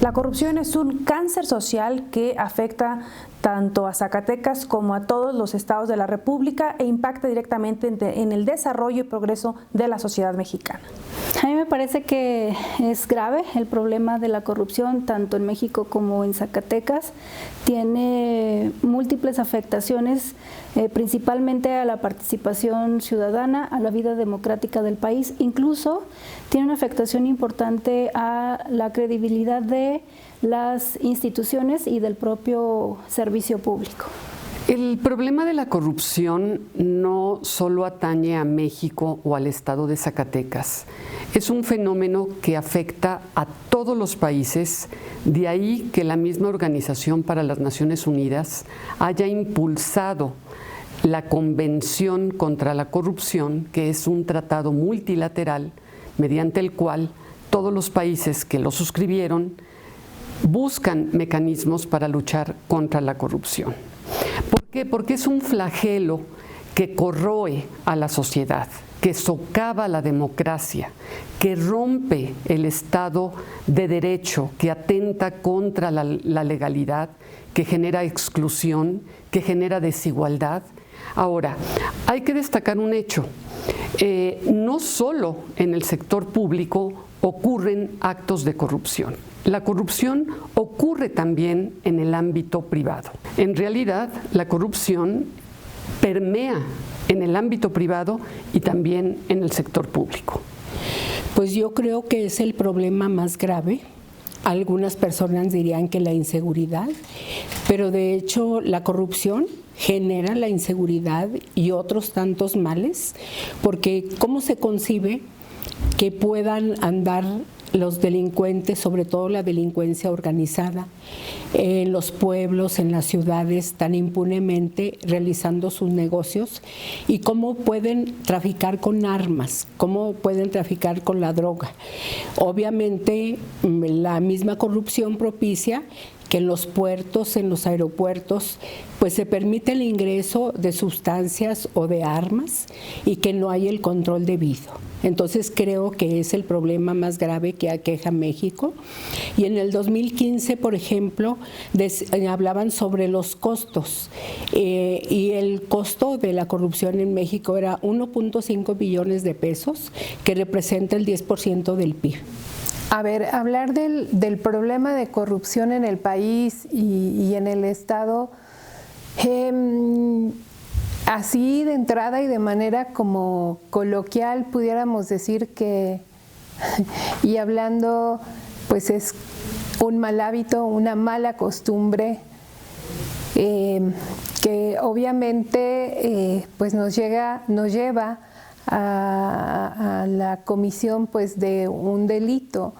La corrupción es un cáncer social que afecta tanto a Zacatecas como a todos los estados de la República e impacta directamente en el desarrollo y progreso de la sociedad mexicana. A mí me parece que es grave el problema de la corrupción, tanto en México como en Zacatecas. Tiene múltiples afectaciones, principalmente a la participación ciudadana, a la vida democrática del país. Incluso tiene una afectación importante a la credibilidad de las instituciones y del propio servicio público. El problema de la corrupción no solo atañe a México o al estado de Zacatecas. Es un fenómeno que afecta a todos los países, de ahí que la misma Organización para las Naciones Unidas haya impulsado la Convención contra la Corrupción, que es un tratado multilateral mediante el cual todos los países que lo suscribieron buscan mecanismos para luchar contra la corrupción. ¿Por qué? Porque es un flagelo que corroe a la sociedad, que socava la democracia, que rompe el Estado de Derecho, que atenta contra la legalidad, que genera exclusión, que genera desigualdad. Ahora, hay que destacar un hecho. No solo en el sector público ocurren actos de corrupción. La corrupción ocurre también en el ámbito privado. En realidad, la corrupción permea en el ámbito privado y también en el sector público. Pues yo creo que es el problema más grave. Algunas personas dirían que la inseguridad, pero de hecho la corrupción genera la inseguridad y otros tantos males, porque ¿cómo se concibe que puedan andar los delincuentes, sobre todo la delincuencia organizada, en los pueblos, en las ciudades, tan impunemente realizando sus negocios? ¿Y cómo pueden traficar con armas? ¿Cómo pueden traficar con la droga? Obviamente, la misma corrupción propicia que en los puertos, en los aeropuertos, pues se permite el ingreso de sustancias o de armas y que no hay el control debido. Entonces creo que es el problema más grave que aqueja a México. Y en el 2015, por ejemplo, hablaban sobre los costos y el costo de la corrupción en México era 1.5 billones de pesos, que representa el 10% del PIB. A ver, hablar del problema de corrupción en el país y en el Estado, así de entrada y de manera como coloquial pudiéramos decir que, y hablando, pues es un mal hábito, una mala costumbre, que obviamente pues nos lleva a la comisión pues de un delito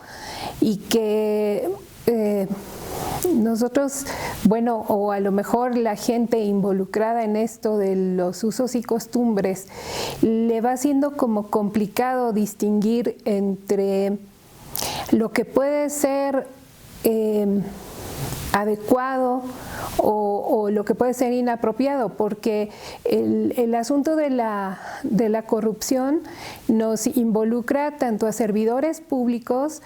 y que nosotros, bueno, o a lo mejor la gente involucrada en esto de los usos y costumbres, le va siendo como complicado distinguir entre lo que puede ser adecuado o lo que puede ser inapropiado, porque el asunto de la corrupción nos involucra tanto a servidores públicos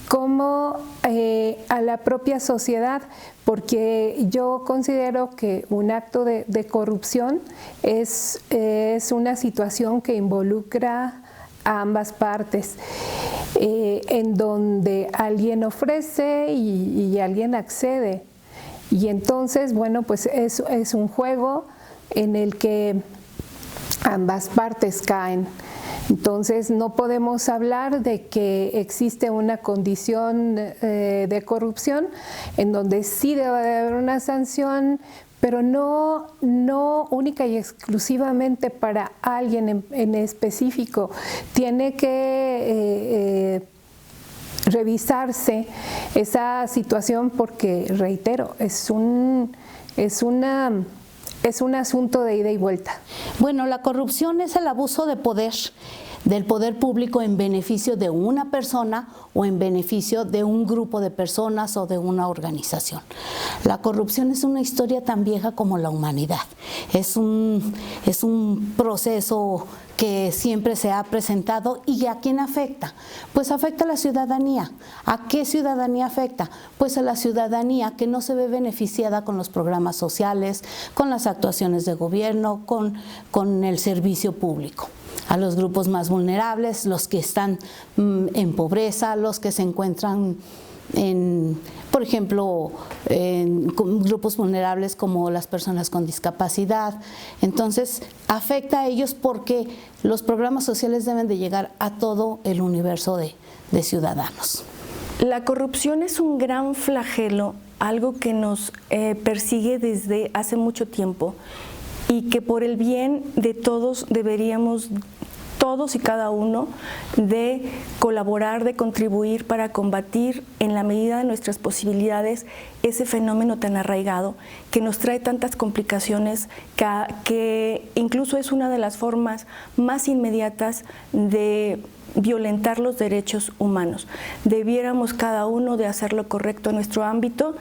como a la propia sociedad, porque yo considero que un acto de corrupción es una situación que involucra a ambas partes, en donde alguien ofrece y alguien accede. Y entonces, bueno, pues es un juego en el que ambas partes caen. Entonces no podemos hablar de que existe una condición de corrupción en donde sí debe de haber una sanción, pero no única y exclusivamente para alguien en específico. Tiene que revisarse esa situación porque, reitero, es un asunto de ida y vuelta. Bueno, la corrupción es el abuso de poder del poder público en beneficio de una persona o en beneficio de un grupo de personas o de una organización. La corrupción es una historia tan vieja como la humanidad. Es un proceso que siempre se ha presentado. ¿Y a quién afecta? Pues afecta a la ciudadanía. ¿A qué ciudadanía afecta? Pues a la ciudadanía que no se ve beneficiada con los programas sociales, con las actuaciones de gobierno, con el servicio público. A los grupos más vulnerables, los que están en pobreza, los que se encuentran por ejemplo, en grupos vulnerables como las personas con discapacidad. Entonces, afecta a ellos porque los programas sociales deben de llegar a todo el universo de ciudadanos. La corrupción es un gran flagelo, algo que nos persigue desde hace mucho tiempo y que por el bien de todos deberíamos todos y cada uno de colaborar, de contribuir para combatir en la medida de nuestras posibilidades ese fenómeno tan arraigado que nos trae tantas complicaciones, que incluso es una de las formas más inmediatas de violentar los derechos humanos. Debiéramos cada uno de hacer lo correcto en nuestro ámbito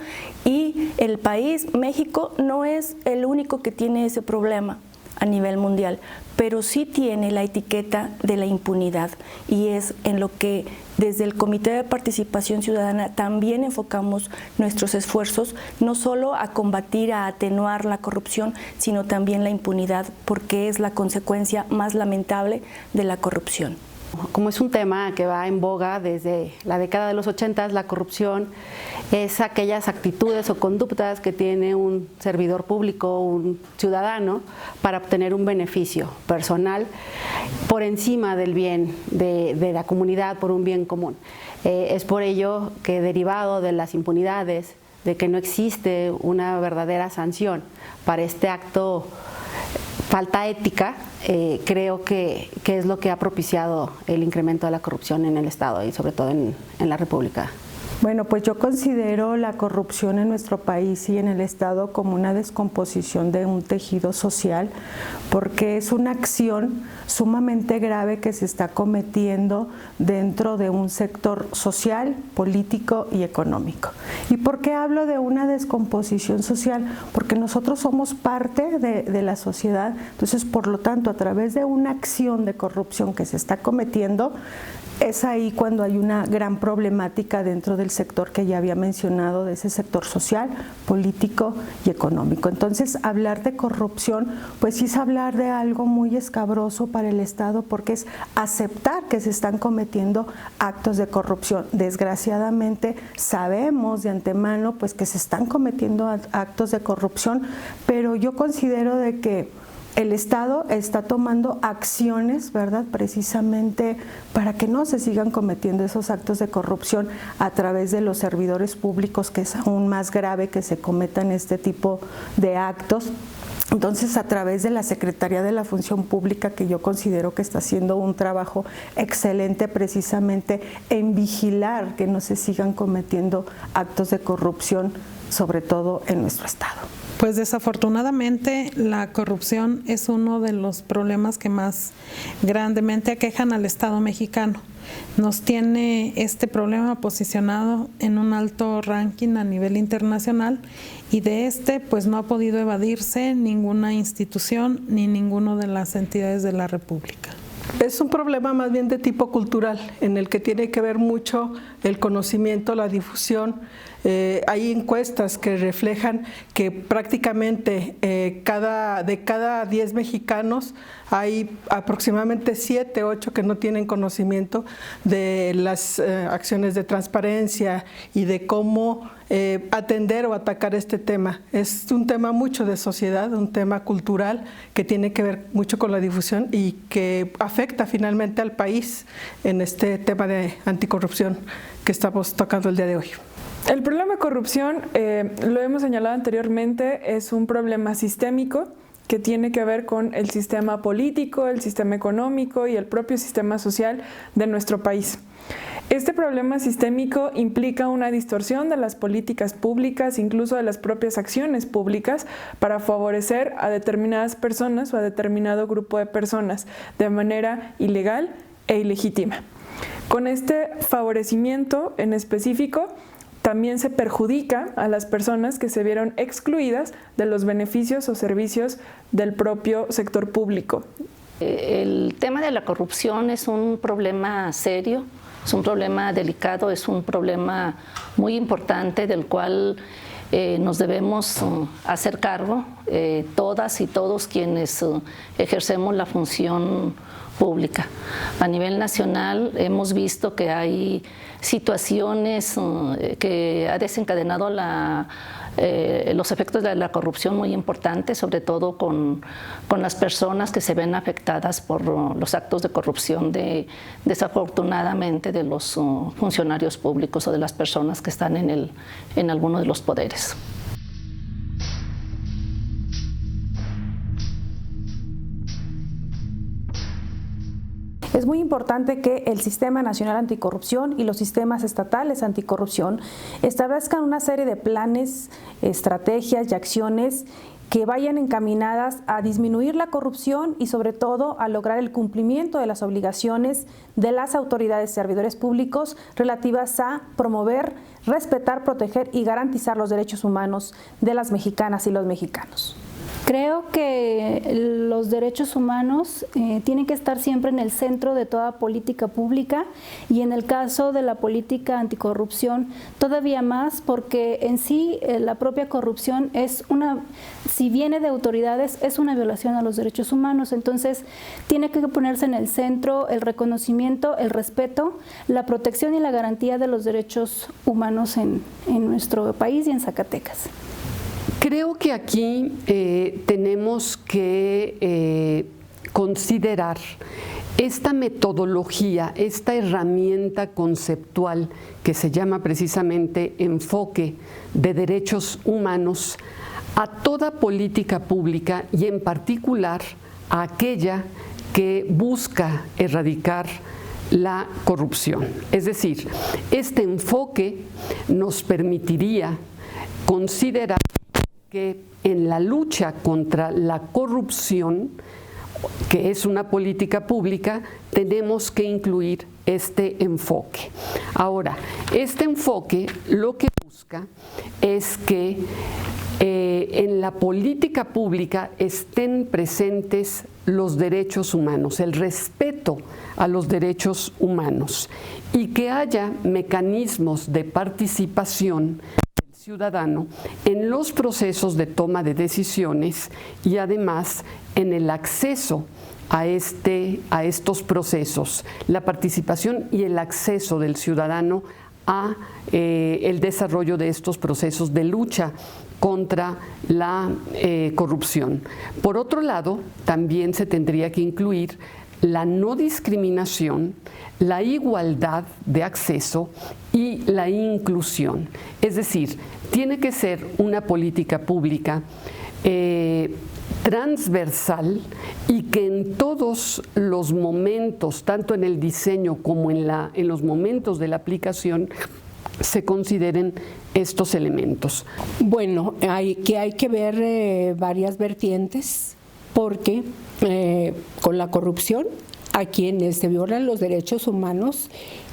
y el país, México, no es el único que tiene ese problema a nivel mundial, pero sí tiene la etiqueta de la impunidad y es en lo que desde el Comité de Participación Ciudadana también enfocamos nuestros esfuerzos, no solo a combatir, a atenuar la corrupción, sino también la impunidad, porque es la consecuencia más lamentable de la corrupción. Como es un tema que va en boga desde la década de los 80, la corrupción es aquellas actitudes o conductas que tiene un servidor público, un ciudadano, para obtener un beneficio personal por encima del bien de la comunidad, por un bien común. Es por ello que, derivado de las impunidades, de que no existe una verdadera sanción para este acto, falta ética, creo que es lo que ha propiciado el incremento de la corrupción en el Estado y sobre todo en la República. Bueno, pues yo considero la corrupción en nuestro país y en el Estado como una descomposición de un tejido social, porque es una acción sumamente grave que se está cometiendo dentro de un sector social, político y económico. ¿Y por qué hablo de una descomposición social? Porque nosotros somos parte de la sociedad, entonces por lo tanto a través de una acción de corrupción que se está cometiendo, es ahí cuando hay una gran problemática dentro del sector que ya había mencionado, de ese sector social, político y económico. Entonces, hablar de corrupción, pues sí es hablar de algo muy escabroso para el Estado, porque es aceptar que se están cometiendo actos de corrupción. Desgraciadamente, sabemos de antemano pues que se están cometiendo actos de corrupción, pero yo considero de que el Estado está tomando acciones, ¿verdad?, precisamente para que no se sigan cometiendo esos actos de corrupción a través de los servidores públicos, que es aún más grave que se cometan este tipo de actos. Entonces, a través de la Secretaría de la Función Pública, que yo considero que está haciendo un trabajo excelente precisamente en vigilar que no se sigan cometiendo actos de corrupción, sobre todo en nuestro Estado. Pues desafortunadamente la corrupción es uno de los problemas que más grandemente aquejan al Estado mexicano. Nos tiene este problema posicionado en un alto ranking a nivel internacional y de pues no ha podido evadirse ninguna institución ni ninguna de las entidades de la República. Es un problema más bien de tipo cultural, en el que tiene que ver mucho el conocimiento, la difusión. Hay encuestas que reflejan que prácticamente de cada 10 mexicanos hay aproximadamente 7, 8 que no tienen conocimiento de las acciones de transparencia y de cómo atender o atacar este tema. Es un tema mucho de sociedad, un tema cultural que tiene que ver mucho con la difusión y que afecta finalmente al país en este tema de anticorrupción que estamos tocando el día de hoy. El problema de corrupción, lo hemos señalado anteriormente, es un problema sistémico que tiene que ver con el sistema político, el sistema económico y el propio sistema social de nuestro país. Este problema sistémico implica una distorsión de las políticas públicas, incluso de las propias acciones públicas, para favorecer a determinadas personas o a determinado grupo de personas de manera ilegal e ilegítima. Con este favorecimiento en específico, también se perjudica a las personas que se vieron excluidas de los beneficios o servicios del propio sector público. El tema de la corrupción es un problema serio, es un problema delicado, es un problema muy importante del cual nos debemos hacer cargo, todas y todos quienes ejercemos la función pública. A nivel nacional hemos visto que hay situaciones que ha desencadenado los efectos de la corrupción muy importantes, sobre todo con las personas que se ven afectadas por los actos de corrupción desafortunadamente de los funcionarios públicos o de las personas que están en alguno de los poderes. Es muy importante que el Sistema Nacional Anticorrupción y los sistemas estatales anticorrupción establezcan una serie de planes, estrategias y acciones que vayan encaminadas a disminuir la corrupción y sobre todo a lograr el cumplimiento de las obligaciones de las autoridades y servidores públicos relativas a promover, respetar, proteger y garantizar los derechos humanos de las mexicanas y los mexicanos. Creo que los derechos humanos tienen que estar siempre en el centro de toda política pública y en el caso de la política anticorrupción todavía más, porque en sí la propia corrupción si viene de autoridades, es una violación a los derechos humanos. Entonces tiene que ponerse en el centro el reconocimiento, el respeto, la protección y la garantía de los derechos humanos en nuestro país y en Zacatecas. Creo que aquí tenemos que considerar esta metodología, esta herramienta conceptual que se llama precisamente enfoque de derechos humanos a toda política pública y en particular a aquella que busca erradicar la corrupción. Es decir, este enfoque nos permitiría considerar que en la lucha contra la corrupción, que es una política pública, tenemos que incluir este enfoque. Ahora, este enfoque lo que busca es que en la política pública estén presentes los derechos humanos, el respeto a los derechos humanos y que haya mecanismos de participación ciudadano en los procesos de toma de decisiones y además en el acceso a estos procesos, la participación y el acceso del ciudadano a el desarrollo de estos procesos de lucha contra la corrupción. Por otro lado, también se tendría que incluir la no discriminación, la igualdad de acceso y la inclusión. Es decir, tiene que ser una política pública transversal y que en todos los momentos, tanto en el diseño como en los momentos de la aplicación, se consideren estos elementos. Bueno, hay que ver varias vertientes, porque con la corrupción a quienes se violan los derechos humanos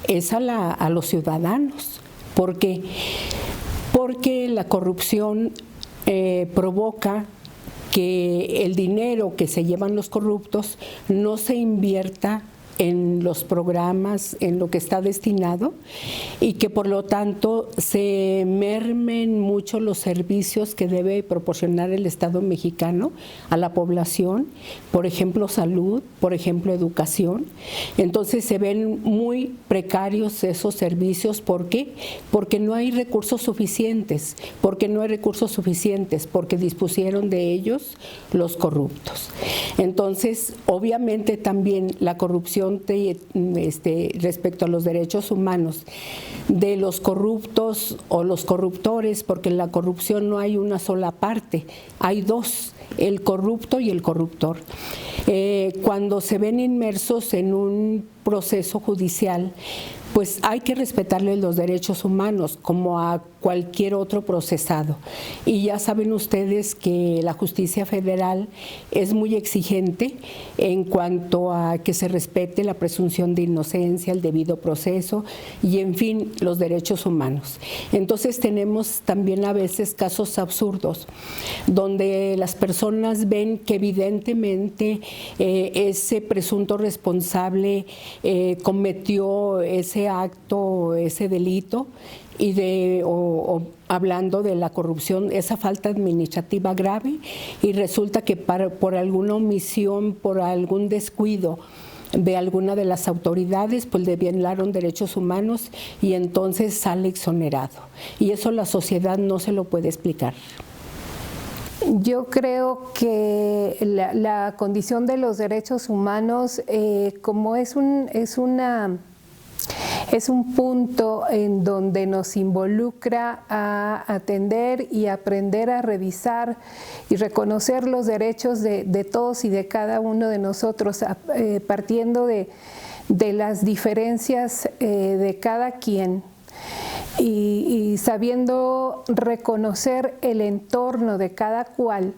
es a los ciudadanos. ¿Por qué? Porque la corrupción provoca que el dinero que se llevan los corruptos no se invierta en los programas, en lo que está destinado, y que por lo tanto se mermen mucho los servicios que debe proporcionar el Estado mexicano a la población, por ejemplo salud, por ejemplo educación. Entonces se ven muy precarios esos servicios. ¿Por qué? Porque no hay recursos suficientes, porque dispusieron de ellos los corruptos. Entonces, obviamente también la corrupción respecto a los derechos humanos de los corruptos o los corruptores, porque en la corrupción no hay una sola parte, hay dos, el corrupto y el corruptor. Cuando se ven inmersos en un proceso judicial, pues hay que respetarle los derechos humanos como a cualquier otro procesado. Y ya saben ustedes que la justicia federal es muy exigente en cuanto a que se respete la presunción de inocencia, el debido proceso y, en fin, los derechos humanos. Entonces tenemos también a veces casos absurdos donde las personas ven que evidentemente ese presunto responsable cometió ese acto, ese delito, y hablando de la corrupción, esa falta administrativa grave, y resulta que por alguna omisión, por algún descuido de alguna de las autoridades, pues le violaron derechos humanos y entonces sale exonerado. Y eso la sociedad no se lo puede explicar. Yo creo que la condición de los derechos humanos, como es un punto en donde nos involucra a atender y aprender a revisar y reconocer los derechos de todos y de cada uno de nosotros, partiendo de las diferencias de cada quien. Y sabiendo reconocer el entorno de cada cual,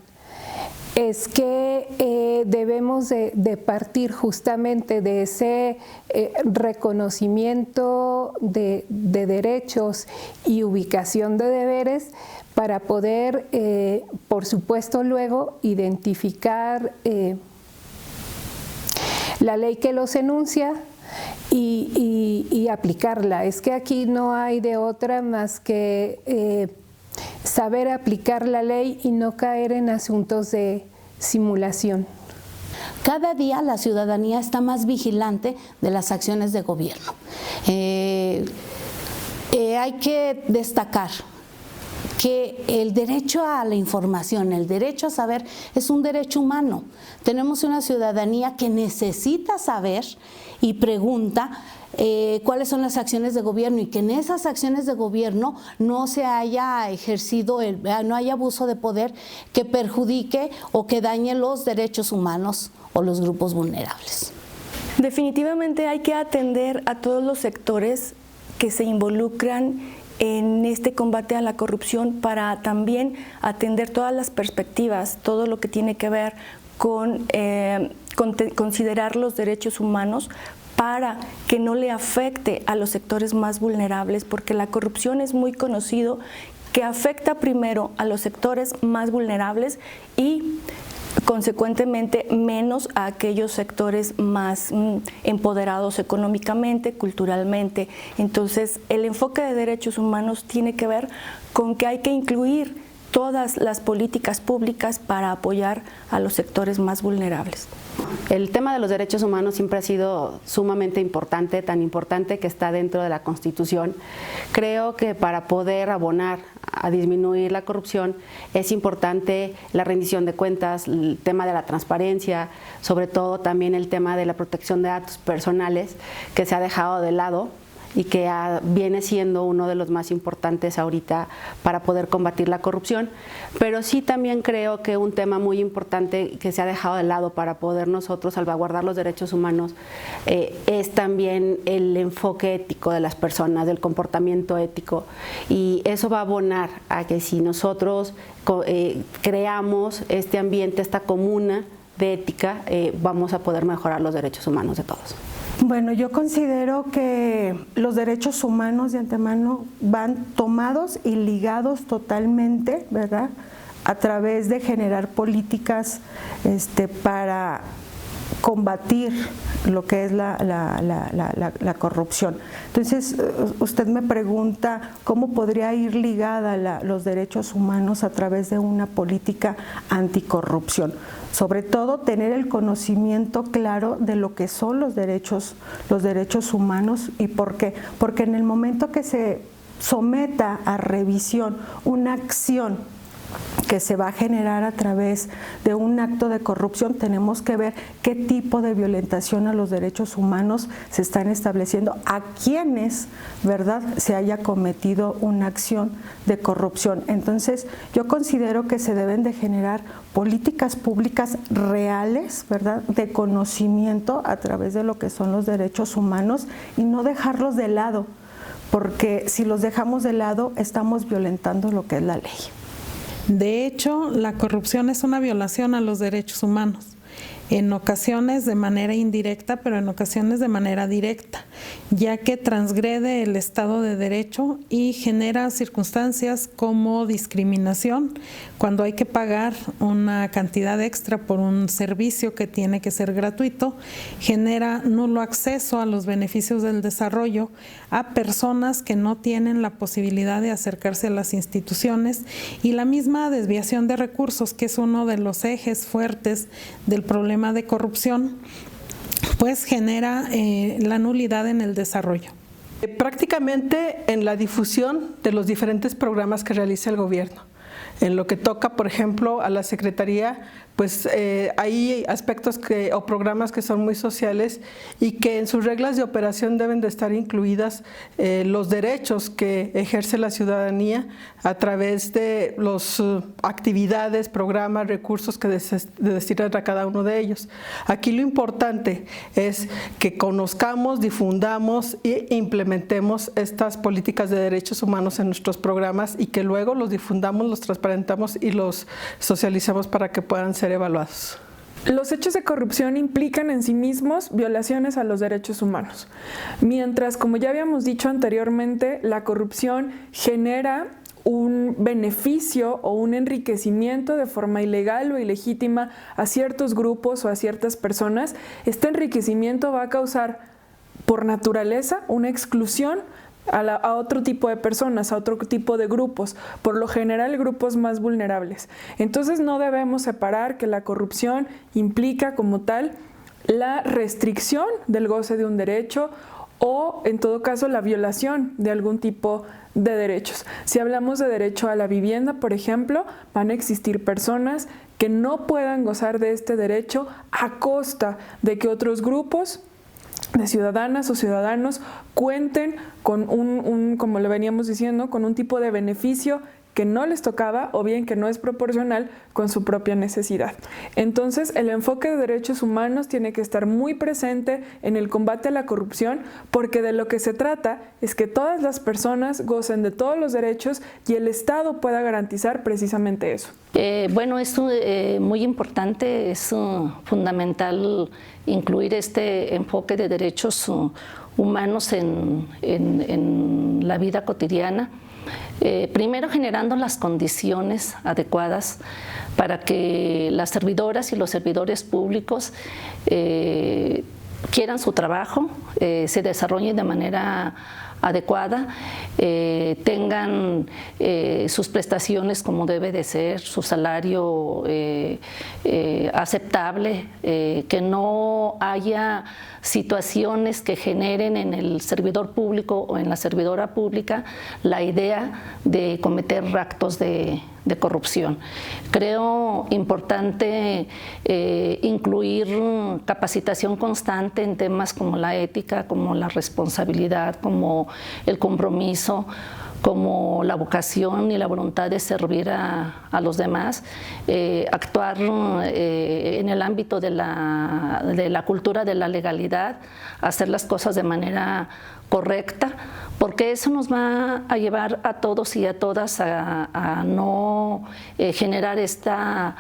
es que debemos de partir justamente de ese reconocimiento de derechos y ubicación de deberes para poder, por supuesto, luego identificar la ley que los enuncia y aplicarla. Es que aquí no hay de otra más que saber aplicar la ley y no caer en asuntos de simulación. Cada día la ciudadanía está más vigilante de las acciones de gobierno. Hay que destacar que el derecho a la información, el derecho a saber, es un derecho humano. Tenemos una ciudadanía que necesita saber y pregunta cuáles son las acciones de gobierno, y que en esas acciones de gobierno no se haya ejercido, no haya abuso de poder que perjudique o que dañe los derechos humanos o los grupos vulnerables. Definitivamente hay que atender a todos los sectores que se involucran en este combate a la corrupción, para también atender todas las perspectivas, todo lo que tiene que ver con considerar los derechos humanos para que no le afecte a los sectores más vulnerables, porque la corrupción es muy conocido que afecta primero a los sectores más vulnerables y consecuentemente menos a aquellos sectores más empoderados económicamente, culturalmente. Entonces, el enfoque de derechos humanos tiene que ver con que hay que incluir todas las políticas públicas para apoyar a los sectores más vulnerables. El tema de los derechos humanos siempre ha sido sumamente importante, tan importante que está dentro de la Constitución. Creo que para poder abonar a disminuir la corrupción es importante la rendición de cuentas, el tema de la transparencia, sobre todo también el tema de la protección de datos personales, que se ha dejado de lado y que viene siendo uno de los más importantes ahorita para poder combatir la corrupción. Pero sí también creo que un tema muy importante que se ha dejado de lado para poder nosotros salvaguardar los derechos humanos es también el enfoque ético de las personas, del comportamiento ético, y eso va a abonar a que si nosotros creamos este ambiente, esta comuna de ética, vamos a poder mejorar los derechos humanos de todos. Bueno, yo considero que los derechos humanos de antemano van tomados y ligados totalmente, ¿verdad?, a través de generar políticas para combatir lo que es la corrupción. Entonces, usted me pregunta cómo podría ir ligada los derechos humanos a través de una política anticorrupción. Sobre todo, tener el conocimiento claro de lo que son los derechos humanos. ¿Y por qué? Porque en el momento que se someta a revisión una acción que se va a generar a través de un acto de corrupción, tenemos que ver qué tipo de violentación a los derechos humanos se están estableciendo, a quienes, ¿verdad?, se haya cometido una acción de corrupción. Entonces, yo considero que se deben de generar políticas públicas reales, ¿verdad?, de conocimiento a través de lo que son los derechos humanos y no dejarlos de lado, porque si los dejamos de lado estamos violentando lo que es la ley. De hecho, la corrupción es una violación a los derechos humanos, en ocasiones de manera indirecta, pero en ocasiones de manera directa, ya que transgrede el Estado de Derecho y genera circunstancias como discriminación, cuando hay que pagar una cantidad extra por un servicio que tiene que ser gratuito, genera nulo acceso a los beneficios del desarrollo a personas que no tienen la posibilidad de acercarse a las instituciones, y la misma desviación de recursos, que es uno de los ejes fuertes del problema de corrupción, pues genera la nulidad en el desarrollo. Prácticamente en la difusión de los diferentes programas que realiza el gobierno. En lo que toca, por ejemplo, a la Secretaría, pues hay aspectos o programas que son muy sociales y que en sus reglas de operación deben de estar incluidas los derechos que ejerce la ciudadanía a través de las actividades, programas, recursos que destinan a cada uno de ellos. Aquí lo importante es que conozcamos, difundamos e implementemos estas políticas de derechos humanos en nuestros programas y que luego los difundamos, los transparentamos y los socialicemos para que puedan ser evaluados. Los hechos de corrupción implican en sí mismos violaciones a los derechos humanos, mientras, como ya habíamos dicho anteriormente, la corrupción genera un beneficio o un enriquecimiento de forma ilegal o ilegítima a ciertos grupos o a ciertas personas. Este enriquecimiento va a causar, por naturaleza, una exclusión a otro tipo de personas, a otro tipo de grupos, por lo general grupos más vulnerables. Entonces no debemos separar que la corrupción implica como tal la restricción del goce de un derecho o, en todo caso, la violación de algún tipo de derechos. Si hablamos de derecho a la vivienda, por ejemplo, van a existir personas que no puedan gozar de este derecho a costa de que otros grupos de ciudadanas o ciudadanos cuenten con como le veníamos diciendo, con un tipo de beneficio que no les tocaba o bien que no es proporcional con su propia necesidad. Entonces, el enfoque de derechos humanos tiene que estar muy presente en el combate a la corrupción, porque de lo que se trata es que todas las personas gocen de todos los derechos y el Estado pueda garantizar precisamente eso. Bueno, es muy importante, es fundamental incluir este enfoque de derechos humanos en la vida cotidiana. Primero, generando las condiciones adecuadas para que las servidoras y los servidores públicos quieran su trabajo, se desarrollen de manera adecuada, tengan sus prestaciones como debe de ser, su salario aceptable, que no haya situaciones que generen en el servidor público o en la servidora pública la idea de cometer actos de corrupción. Creo importante incluir capacitación constante en temas como la ética, como la responsabilidad, como el compromiso, como la vocación y la voluntad de servir a los demás, actuar en el ámbito de la cultura de la legalidad, hacer las cosas de manera correcta, porque eso nos va a llevar a todos y a todas a no generar esta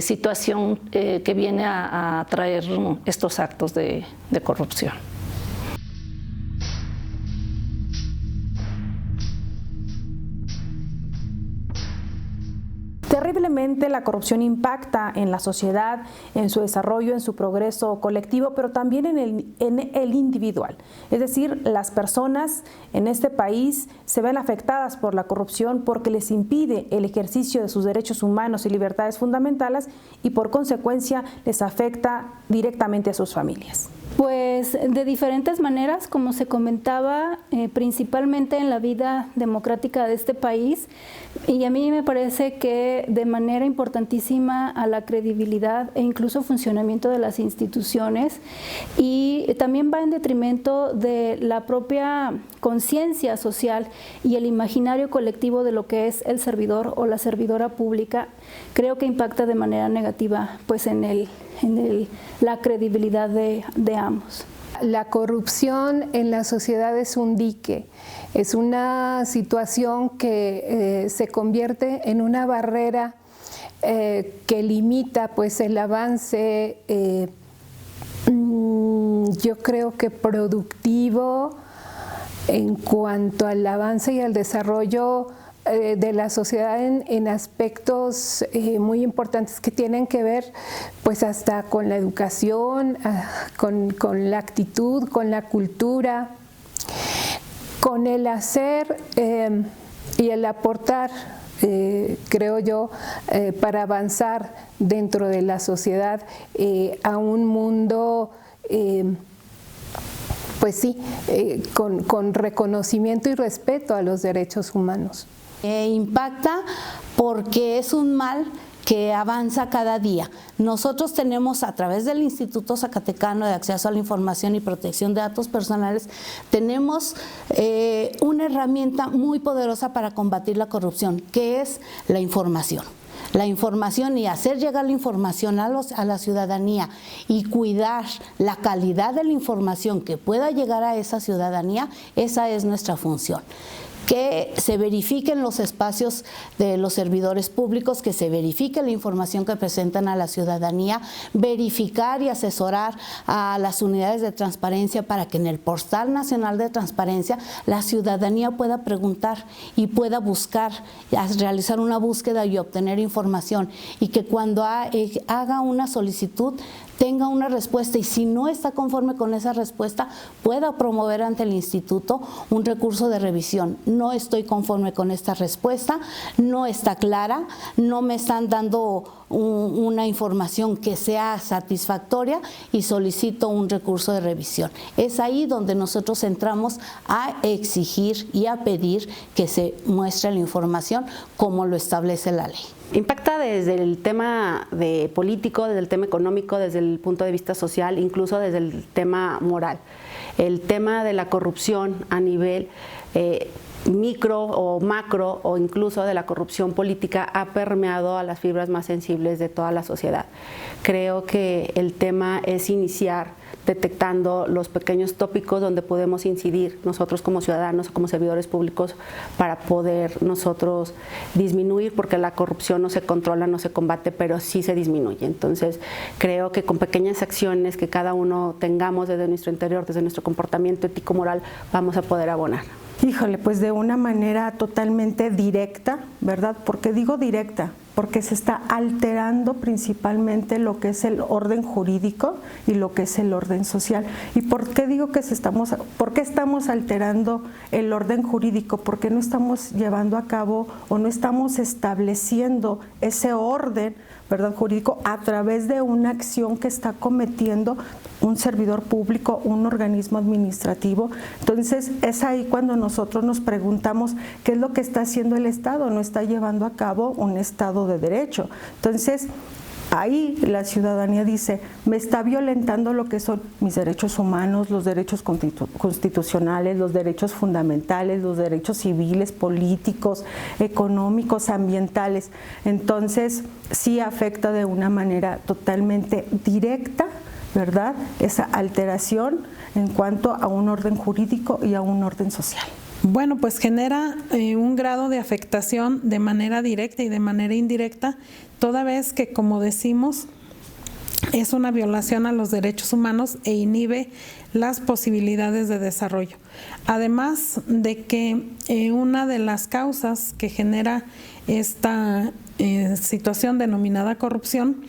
situación que viene a traer estos actos de corrupción. Terriblemente la corrupción impacta en la sociedad, en su desarrollo, en su progreso colectivo, pero también en el individual. Es decir, las personas en este país se ven afectadas por la corrupción porque les impide el ejercicio de sus derechos humanos y libertades fundamentales y por consecuencia les afecta directamente a sus familias. Pues de diferentes maneras, como se comentaba, principalmente en la vida democrática de este país, y a mí me parece que afecte de manera importantísima a la credibilidad e incluso funcionamiento de las instituciones, y también va en detrimento de la propia conciencia social y el imaginario colectivo de lo que es el servidor o la servidora pública. Creo que impacta de manera negativa pues en la credibilidad de ambos. La corrupción en la sociedad es un dique, es una situación que se convierte en una barrera que limita pues el avance, yo creo que productivo en cuanto al avance y al desarrollo de la sociedad en aspectos muy importantes que tienen que ver pues hasta con la educación, con la actitud, con la cultura, con el hacer y el aportar, creo yo, para avanzar dentro de la sociedad a un mundo pues sí, con reconocimiento y respeto a los derechos humanos. Impacta porque es un mal que avanza cada día. Nosotros tenemos, a través del Instituto Zacatecano de Acceso a la Información y Protección de Datos Personales, tenemos una herramienta muy poderosa para combatir la corrupción, que es la información. La información y hacer llegar la información a la ciudadanía y cuidar la calidad de la información que pueda llegar a esa ciudadanía, esa es nuestra función. Que se verifiquen los espacios de los servidores públicos, que se verifique la información que presentan a la ciudadanía, verificar y asesorar a las unidades de transparencia para que en el Portal Nacional de Transparencia la ciudadanía pueda preguntar y pueda buscar, realizar una búsqueda y obtener información, y que cuando haga una solicitud tenga una respuesta, y si no está conforme con esa respuesta pueda promover ante el instituto un recurso de revisión. No estoy conforme con esta respuesta, no está clara, no me están dando una información que sea satisfactoria y solicito un recurso de revisión. Es ahí donde nosotros entramos a exigir y a pedir que se muestre la información como lo establece la ley. Impacta desde el tema político, desde el tema económico, desde el punto de vista social, incluso desde el tema moral. El tema de la corrupción a nivel micro o macro, o incluso de la corrupción política, ha permeado a las fibras más sensibles de toda la sociedad. Creo que el tema es iniciar detectando los pequeños tópicos donde podemos incidir nosotros como ciudadanos o como servidores públicos para poder nosotros disminuir, porque la corrupción no se controla, no se combate, pero sí se disminuye. Entonces creo que con pequeñas acciones que cada uno tengamos desde nuestro interior, desde nuestro comportamiento ético-moral, vamos a poder abonar. Híjole, pues de una manera totalmente directa, ¿verdad? ¿Por qué digo directa? Porque se está alterando principalmente lo que es el orden jurídico y lo que es el orden social. ¿Y por qué digo que por qué estamos alterando el orden jurídico? Porque no estamos llevando a cabo o no estamos estableciendo ese orden, ¿verdad?, jurídico a través de una acción que está cometiendo un servidor público, un organismo administrativo. Entonces es ahí cuando nosotros nos preguntamos qué es lo que está haciendo el Estado. No está llevando a cabo un Estado de Derecho. Entonces ahí la ciudadanía dice, me está violentando lo que son mis derechos humanos, los derechos constitucionales, los derechos fundamentales, los derechos civiles, políticos, económicos, ambientales. Entonces sí afecta de una manera totalmente directa, ¿verdad?, esa alteración en cuanto a un orden jurídico y a un orden social. Bueno, pues genera un grado de afectación de manera directa y de manera indirecta, toda vez que, como decimos, es una violación a los derechos humanos e inhibe las posibilidades de desarrollo. Además de que una de las causas que genera esta situación denominada corrupción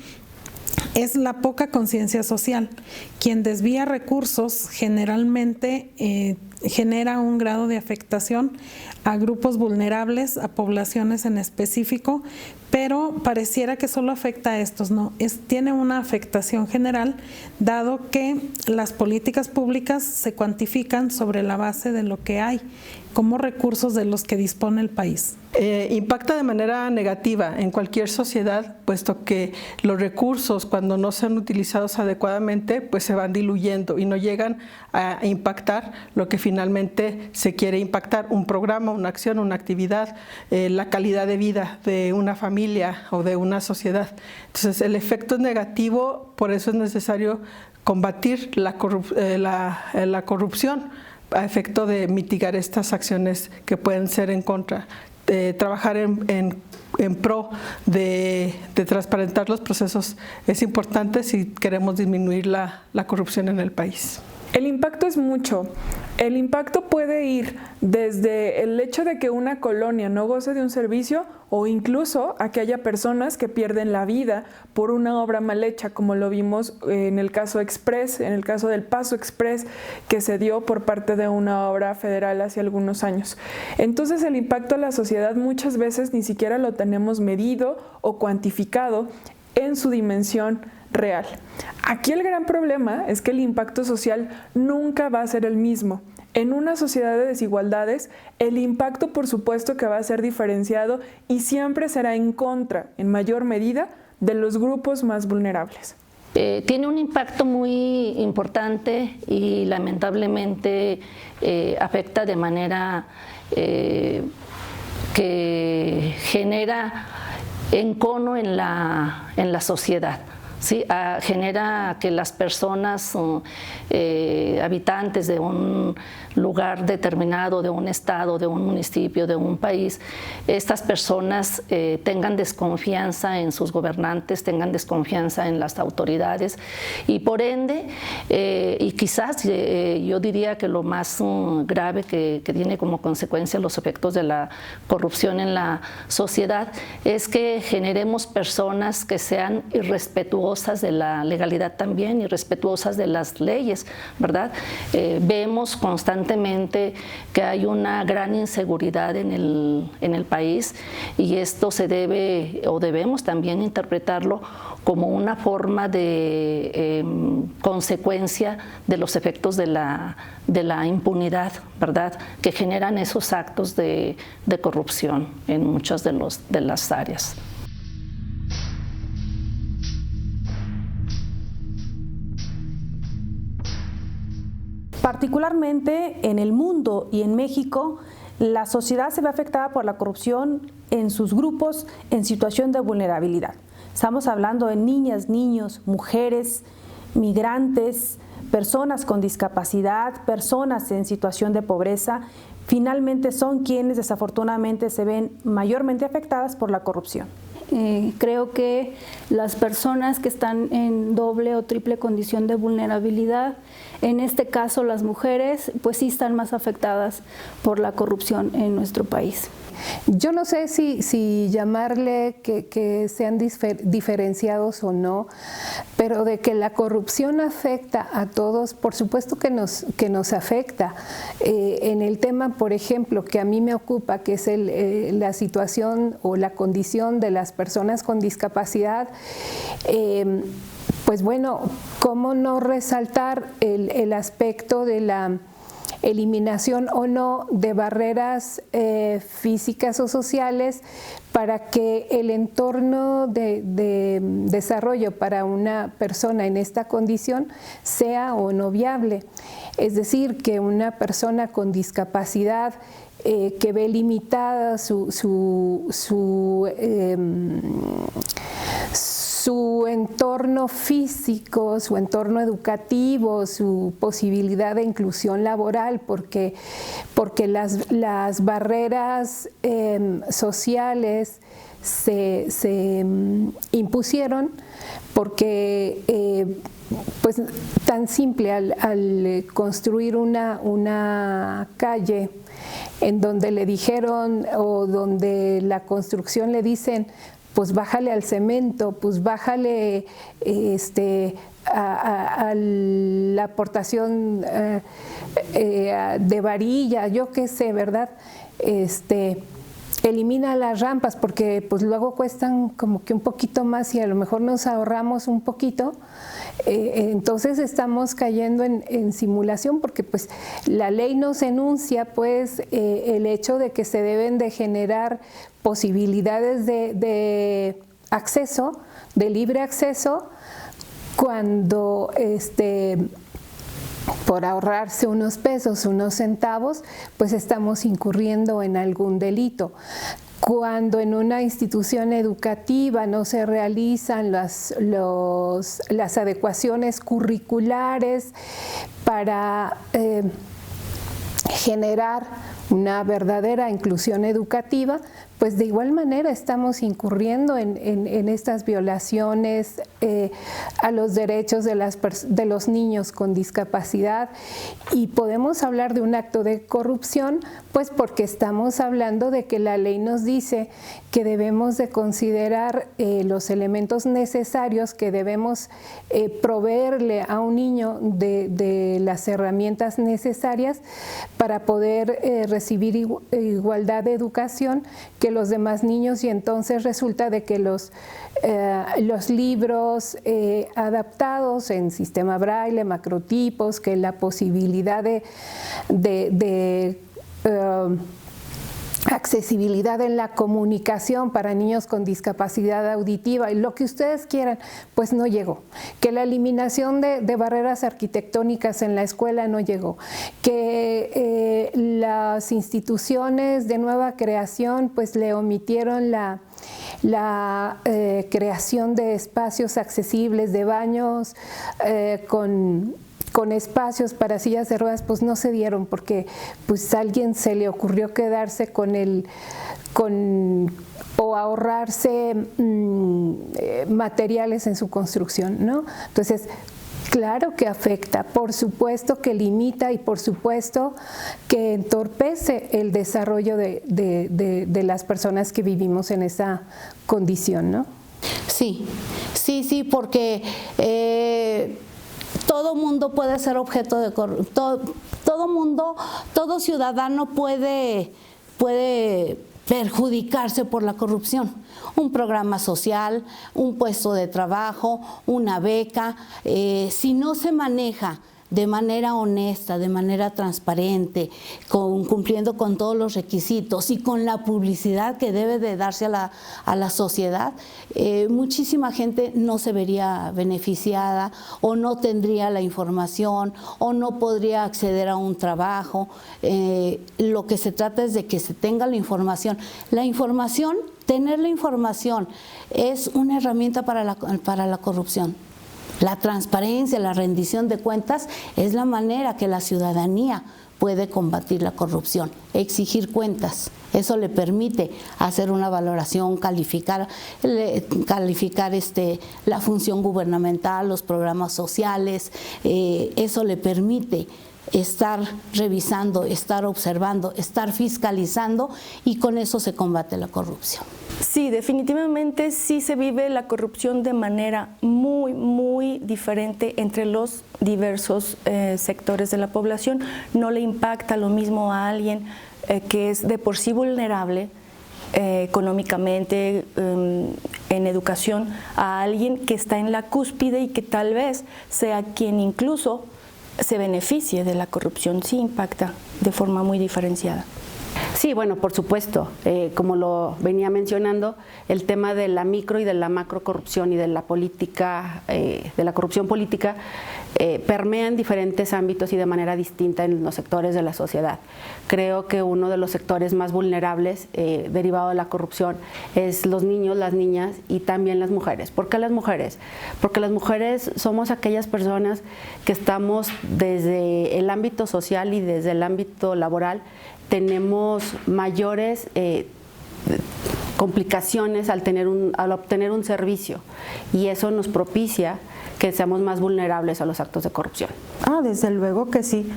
es la poca conciencia social. Quien desvía recursos generalmente genera un grado de afectación a grupos vulnerables, a poblaciones en específico, pero pareciera que solo afecta a estos, no, tiene una afectación general, dado que las políticas públicas se cuantifican sobre la base de lo que hay como recursos de los que dispone el país. Impacta de manera negativa en cualquier sociedad, puesto que los recursos, cuando no son utilizados adecuadamente, pues se van diluyendo y no llegan a impactar lo que finalmente se quiere impactar: un programa, una acción, una actividad, la calidad de vida de una familia o de una sociedad. Entonces el efecto es negativo, por eso es necesario combatir la corrupción a efecto de mitigar estas acciones que pueden ser en contra. Trabajar en pro de transparentar los procesos es importante si queremos disminuir la corrupción en el país. El impacto es mucho. El impacto puede ir desde el hecho de que una colonia no goce de un servicio o incluso a que haya personas que pierden la vida por una obra mal hecha, como lo vimos en el caso Express, en el caso del Paso Express que se dio por parte de una obra federal hace algunos años. Entonces el impacto a la sociedad muchas veces ni siquiera lo tenemos medido o cuantificado en su dimensión real. Aquí el gran problema es que el impacto social nunca va a ser el mismo. En una sociedad de desigualdades, el impacto por supuesto que va a ser diferenciado y siempre será en contra, en mayor medida, de los grupos más vulnerables. Tiene un impacto muy importante y lamentablemente afecta de manera que genera encono en la sociedad. Sí, genera que las personas habitantes de un lugar determinado, de un estado, de un municipio, de un país, estas personas tengan desconfianza en sus gobernantes, tengan desconfianza en las autoridades y por ende, y quizás yo diría que lo más grave que tiene como consecuencia los efectos de la corrupción en la sociedad es que generemos personas que sean irrespetuosas de la legalidad también y respetuosas de las leyes, ¿verdad? Vemos constantemente que hay una gran inseguridad en el país y esto se debe o debemos también interpretarlo como una forma de consecuencia de los efectos de la impunidad, ¿verdad? Que generan esos actos de corrupción en muchas de las áreas. Particularmente en el mundo y en México, la sociedad se ve afectada por la corrupción en sus grupos en situación de vulnerabilidad. Estamos hablando de niñas, niños, mujeres, migrantes, personas con discapacidad, personas en situación de pobreza. Finalmente son quienes desafortunadamente se ven mayormente afectadas por la corrupción. Creo que las personas que están en doble o triple condición de vulnerabilidad, en este caso las mujeres, pues sí están más afectadas por la corrupción en nuestro país. Yo no sé si llamarle que sean diferenciados o no, pero de que la corrupción afecta a todos, por supuesto que nos afecta. En el tema, por ejemplo, que a mí me ocupa, que es la situación o la condición de las personas con discapacidad, pues bueno, ¿cómo no resaltar el aspecto de la eliminación o no de barreras físicas o sociales para que el entorno de desarrollo para una persona en esta condición sea o no viable? Es decir, que una persona con discapacidad que ve limitada su entorno físico, su entorno educativo, su posibilidad de inclusión laboral, porque las barreras sociales se impusieron, porque pues tan simple al construir una calle en donde le dijeron o donde la construcción le dicen pues bájale al cemento, pues bájale a la aportación de varilla, yo qué sé, ¿verdad? Elimina las rampas porque pues luego cuestan como que un poquito más y a lo mejor nos ahorramos un poquito. Entonces estamos cayendo en simulación porque pues la ley nos enuncia pues el hecho de que se deben de generar posibilidades de acceso, de libre acceso, cuando por ahorrarse unos pesos, unos centavos, pues estamos incurriendo en algún delito. Cuando en una institución educativa no se realizan las adecuaciones curriculares para generar una verdadera inclusión educativa, pues de igual manera estamos incurriendo en estas violaciones a los derechos de los niños con discapacidad, y podemos hablar de un acto de corrupción pues porque estamos hablando de que la ley nos dice que debemos de considerar los elementos necesarios, que debemos proveerle a un niño de las herramientas necesarias para poder recibir igualdad de educación que los demás niños, y entonces resulta de que los libros adaptados en sistema braille, macrotipos, que la posibilidad de accesibilidad en la comunicación para niños con discapacidad auditiva y lo que ustedes quieran, pues no llegó. Que la eliminación de barreras arquitectónicas en la escuela no llegó. Que las instituciones de nueva creación pues le omitieron la creación de espacios accesibles, de baños con espacios para sillas de ruedas, pues no se dieron porque pues a alguien se le ocurrió quedarse o ahorrarse materiales en su construcción, ¿no? Entonces, claro que afecta, por supuesto que limita y por supuesto que entorpece el desarrollo de las personas que vivimos en esa condición, ¿no? Sí, porque todo mundo puede ser objeto de corrupción, todo ciudadano puede perjudicarse por la corrupción. Un programa social, un puesto de trabajo, una beca, si no se maneja de manera honesta, de manera transparente, cumpliendo con todos los requisitos y con la publicidad que debe de darse a la sociedad, muchísima gente no se vería beneficiada o no tendría la información o no podría acceder a un trabajo. Lo que se trata es de que se tenga la información. Tener la información es una herramienta para la corrupción. La transparencia, la rendición de cuentas es la manera que la ciudadanía puede combatir la corrupción, exigir cuentas. Eso le permite hacer una valoración, calificar la función gubernamental, los programas sociales. Eso le permite estar revisando, estar observando, estar fiscalizando, y con eso se combate la corrupción. Sí, definitivamente sí se vive la corrupción de manera muy, muy diferente entre los diversos sectores de la población. No le impacta lo mismo a alguien que es de por sí vulnerable económicamente, en educación, a alguien que está en la cúspide y que tal vez sea quien incluso se beneficie de la corrupción. Sí impacta de forma muy diferenciada. Sí, bueno, por supuesto, como lo venía mencionando, el tema de la micro y de la macro corrupción y de la política, de la corrupción política, permea en diferentes ámbitos y de manera distinta en los sectores de la sociedad. Creo que uno de los sectores más vulnerables derivado de la corrupción es los niños, las niñas y también las mujeres. ¿Por qué las mujeres? Porque las mujeres somos aquellas personas que estamos desde el ámbito social y desde el ámbito laboral, tenemos mayores complicaciones al obtener un servicio, y eso nos propicia que seamos más vulnerables a los actos de corrupción. Desde luego que sí.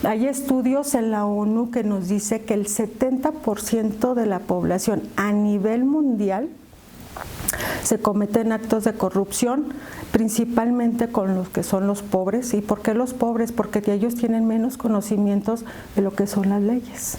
Hay estudios en la ONU que nos dice que el 70% de la población a nivel mundial se cometen actos de corrupción, principalmente con los que son los pobres. ¿Y por qué los pobres? Porque ellos tienen menos conocimientos de lo que son las leyes.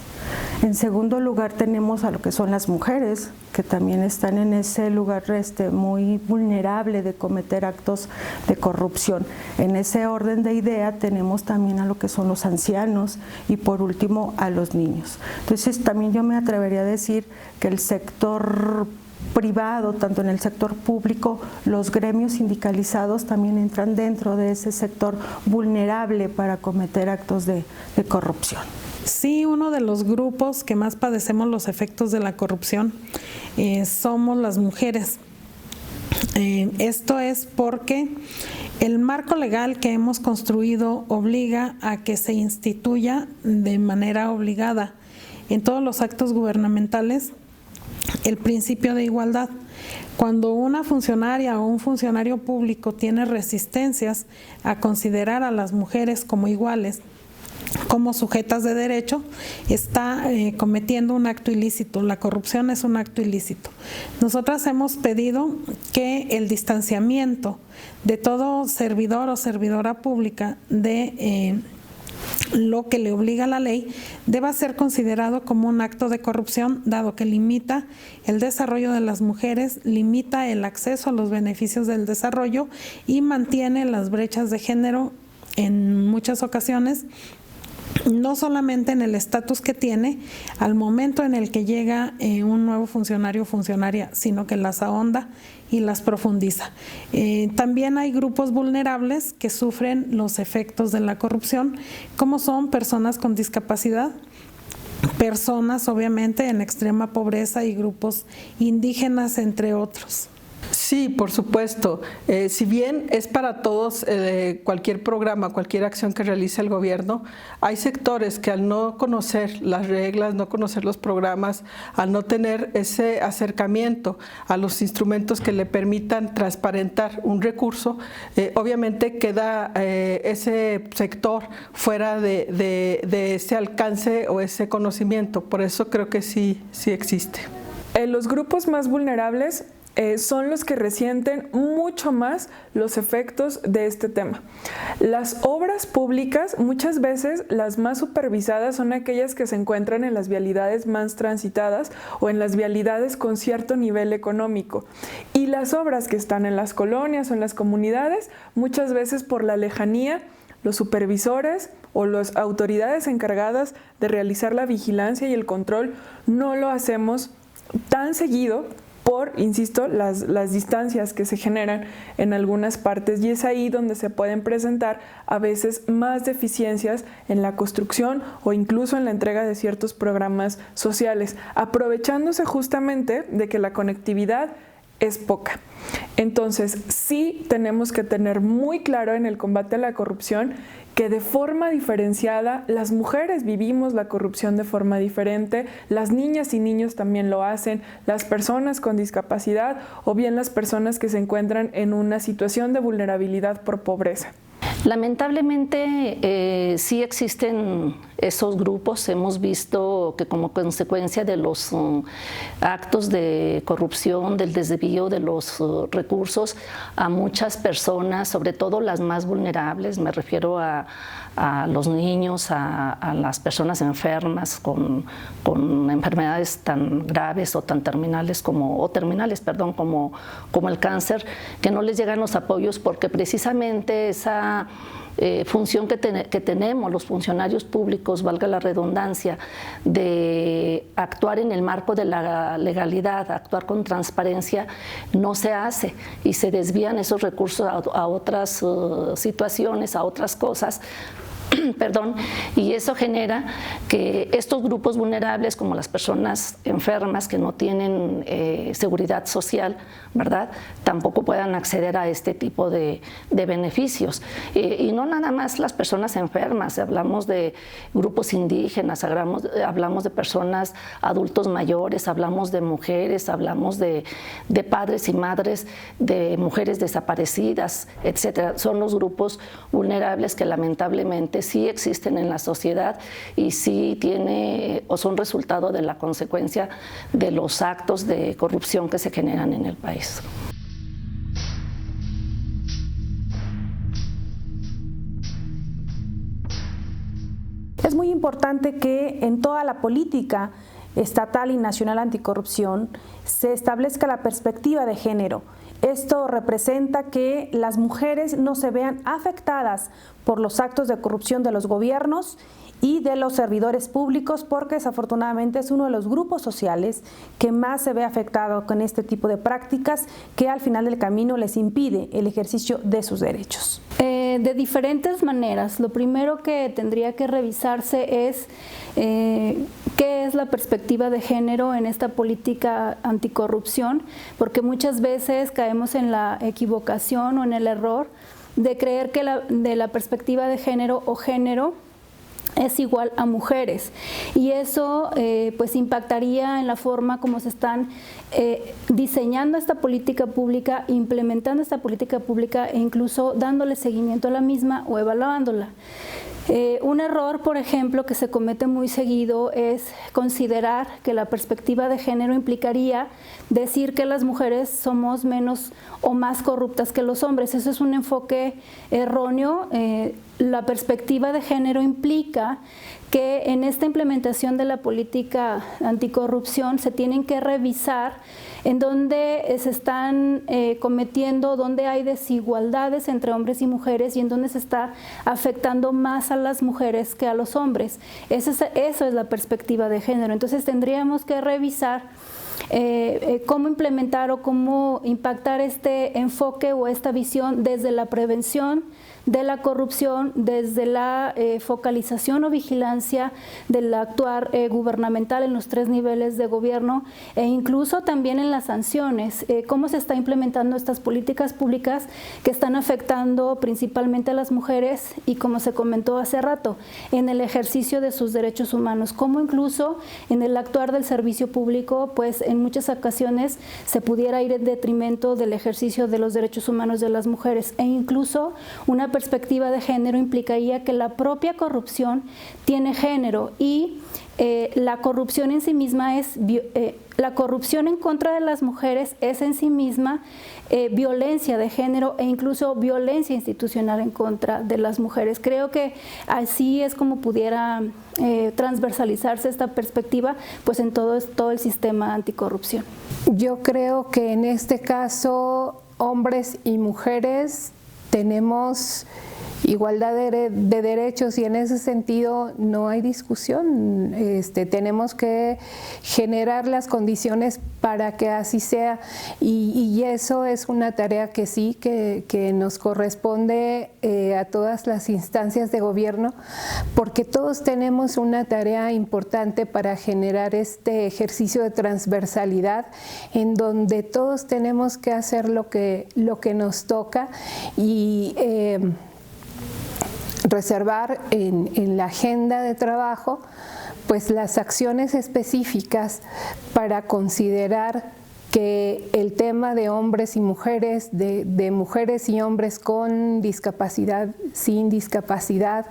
En segundo lugar tenemos a lo que son las mujeres, que también están en ese lugar muy vulnerable de cometer actos de corrupción. En ese orden de idea tenemos también a lo que son los ancianos y por último a los niños. Entonces también yo me atrevería a decir que el sector privado, tanto en el sector público, los gremios sindicalizados también entran dentro de ese sector vulnerable para cometer actos de corrupción. Sí, uno de los grupos que más padecemos los efectos de la corrupción somos las mujeres. Esto es porque el marco legal que hemos construido obliga a que se instituya de manera obligada en todos los actos gubernamentales el principio de igualdad. Cuando una funcionaria o un funcionario público tiene resistencias a considerar a las mujeres como iguales, como sujetas de derecho, está cometiendo un acto ilícito. La corrupción es un acto ilícito. Nosotras hemos pedido que el distanciamiento de todo servidor o servidora pública de lo que le obliga la ley deba ser considerado como un acto de corrupción, dado que limita el desarrollo de las mujeres, limita el acceso a los beneficios del desarrollo y mantiene las brechas de género en muchas ocasiones, no solamente en el estatus que tiene al momento en el que llega un nuevo funcionario o funcionaria, sino que las ahonda y las profundiza. También hay grupos vulnerables que sufren los efectos de la corrupción, como son personas con discapacidad, personas obviamente en extrema pobreza y grupos indígenas, entre otros. Sí, por supuesto. Si bien es para todos cualquier programa, cualquier acción que realice el gobierno, hay sectores que al no conocer las reglas, no conocer los programas, al no tener ese acercamiento a los instrumentos que le permitan transparentar un recurso, obviamente queda ese sector fuera de ese alcance o ese conocimiento. Por eso creo que sí existe. Los grupos más vulnerables son los que resienten mucho más los efectos de este tema. Las obras públicas, muchas veces las más supervisadas son aquellas que se encuentran en las vialidades más transitadas o en las vialidades con cierto nivel económico. Y las obras que están en las colonias o en las comunidades, muchas veces por la lejanía, los supervisores o las autoridades encargadas de realizar la vigilancia y el control no lo hacemos tan seguido por, insisto, las distancias que se generan en algunas partes, y es ahí donde se pueden presentar a veces más deficiencias en la construcción o incluso en la entrega de ciertos programas sociales, aprovechándose justamente de que la conectividad es poca. Entonces, sí tenemos que tener muy claro en el combate a la corrupción que de forma diferenciada las mujeres vivimos la corrupción de forma diferente, las niñas y niños también lo hacen, las personas con discapacidad o bien las personas que se encuentran en una situación de vulnerabilidad por pobreza. Lamentablemente sí existen esos grupos. Hemos visto que como consecuencia de los actos de corrupción, del desvío de los recursos, a muchas personas, sobre todo las más vulnerables, me refiero a los niños, a las personas enfermas con enfermedades tan graves o tan terminales como el cáncer, que no les llegan los apoyos porque precisamente esa función que tenemos los funcionarios públicos, valga la redundancia, de actuar en el marco de la legalidad, actuar con transparencia, no se hace y se desvían esos recursos a otras situaciones, a otras cosas. Perdón, y eso genera que estos grupos vulnerables, como las personas enfermas que no tienen seguridad social, ¿verdad?, tampoco puedan acceder a este tipo de beneficios. Y no nada más las personas enfermas, hablamos de grupos indígenas, hablamos de personas adultos mayores, hablamos de mujeres, hablamos de padres y madres, de mujeres desaparecidas, etcétera. Son los grupos vulnerables que lamentablemente sí existen en la sociedad y sí son resultado de la consecuencia de los actos de corrupción que se generan en el país. importante que en toda la política estatal y nacional anticorrupción se establezca la perspectiva de género. Esto representa que las mujeres no se vean afectadas por los actos de corrupción de los gobiernos y de los servidores públicos, porque desafortunadamente es uno de los grupos sociales que más se ve afectado con este tipo de prácticas que al final del camino les impide el ejercicio de sus derechos. De diferentes maneras. Lo primero que tendría que revisarse es qué es la perspectiva de género en esta política anticorrupción, porque muchas veces caemos en la equivocación o en el error de creer que de la perspectiva de género o género es igual a mujeres, y eso pues impactaría en la forma como se están diseñando esta política pública, implementando esta política pública e incluso dándole seguimiento a la misma o evaluándola. Un error, por ejemplo, que se comete muy seguido es considerar que la perspectiva de género implicaría decir que las mujeres somos menos o más corruptas que los hombres. Eso es un enfoque erróneo. La perspectiva de género implica que en esta implementación de la política anticorrupción se tienen que revisar en dónde se están cometiendo, dónde hay desigualdades entre hombres y mujeres y en dónde se está afectando más a las mujeres que a los hombres. Eso es la perspectiva de género. Entonces tendríamos que revisar cómo implementar o cómo impactar este enfoque o esta visión desde la prevención de la corrupción, desde la focalización o vigilancia del actuar gubernamental en los 3 niveles de gobierno e incluso también en las sanciones, cómo se está implementando estas políticas públicas que están afectando principalmente a las mujeres y, como se comentó hace rato, en el ejercicio de sus derechos humanos, cómo incluso en el actuar del servicio público, pues en muchas ocasiones se pudiera ir en detrimento del ejercicio de los derechos humanos de las mujeres, e incluso una perspectiva de género implicaría que la propia corrupción tiene género y la corrupción en sí misma es, la corrupción en contra de las mujeres es en sí misma violencia de género e incluso violencia institucional en contra de las mujeres. Creo que así es como pudiera transversalizarse esta perspectiva pues en todo el sistema anticorrupción. Yo creo que en este caso hombres y mujeres tenemos igualdad de derechos y en ese sentido no hay discusión. Tenemos que generar las condiciones para que así sea y eso es una tarea que sí, que nos corresponde a todas las instancias de gobierno, porque todos tenemos una tarea importante para generar este ejercicio de transversalidad en donde todos tenemos que hacer lo que nos toca y reservar en la agenda de trabajo pues las acciones específicas para considerar que el tema de hombres y mujeres, de mujeres y hombres con discapacidad, sin discapacidad,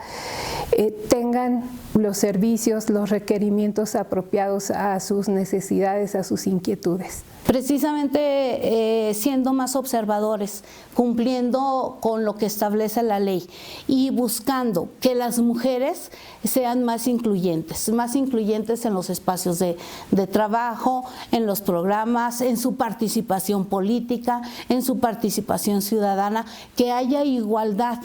tengan los servicios, los requerimientos apropiados a sus necesidades, a sus inquietudes. Precisamente siendo más observadores, cumpliendo con lo que establece la ley y buscando que las mujeres sean más incluyentes en los espacios de trabajo, en los programas, en su participación política, en su participación ciudadana, que haya igualdad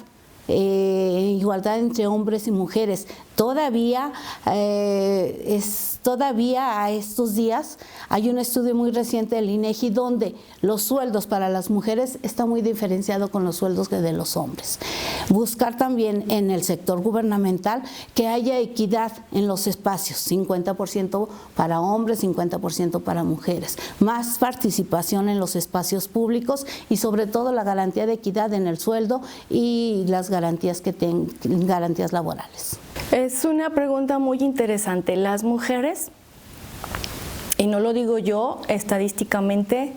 entre hombres y mujeres. Todavía a estos días hay un estudio muy reciente del INEGI donde los sueldos para las mujeres están muy diferenciados con los sueldos de los hombres. Buscar también en el sector gubernamental que haya equidad en los espacios, 50% para hombres, 50% para mujeres, más participación en los espacios públicos y sobre todo la garantía de equidad en el sueldo y las garantías garantías laborales. Es una pregunta muy interesante. Las mujeres, y no lo digo yo, estadísticamente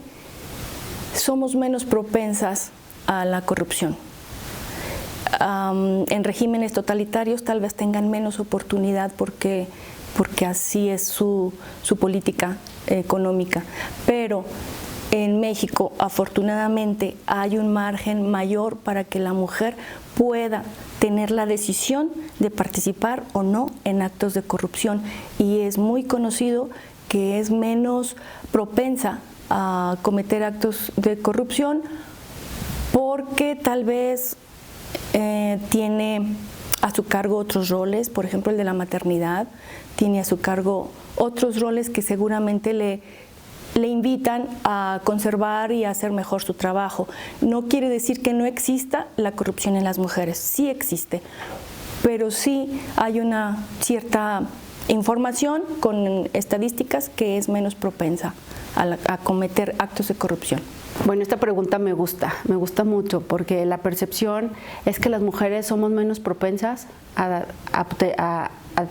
somos menos propensas a la corrupción. En regímenes totalitarios tal vez tengan menos oportunidad porque así es su política económica, pero en México, afortunadamente, hay un margen mayor para que la mujer pueda tener la decisión de participar o no en actos de corrupción, y es muy conocido que es menos propensa a cometer actos de corrupción porque tal vez tiene a su cargo otros roles, por ejemplo el de la maternidad, tiene a su cargo otros roles que seguramente le invitan a conservar y a hacer mejor su trabajo. No quiere decir que no exista la corrupción en las mujeres, sí existe, pero sí hay una cierta información con estadísticas que es menos propensa a cometer actos de corrupción. Bueno, esta pregunta me gusta mucho, porque la percepción es que las mujeres somos menos propensas a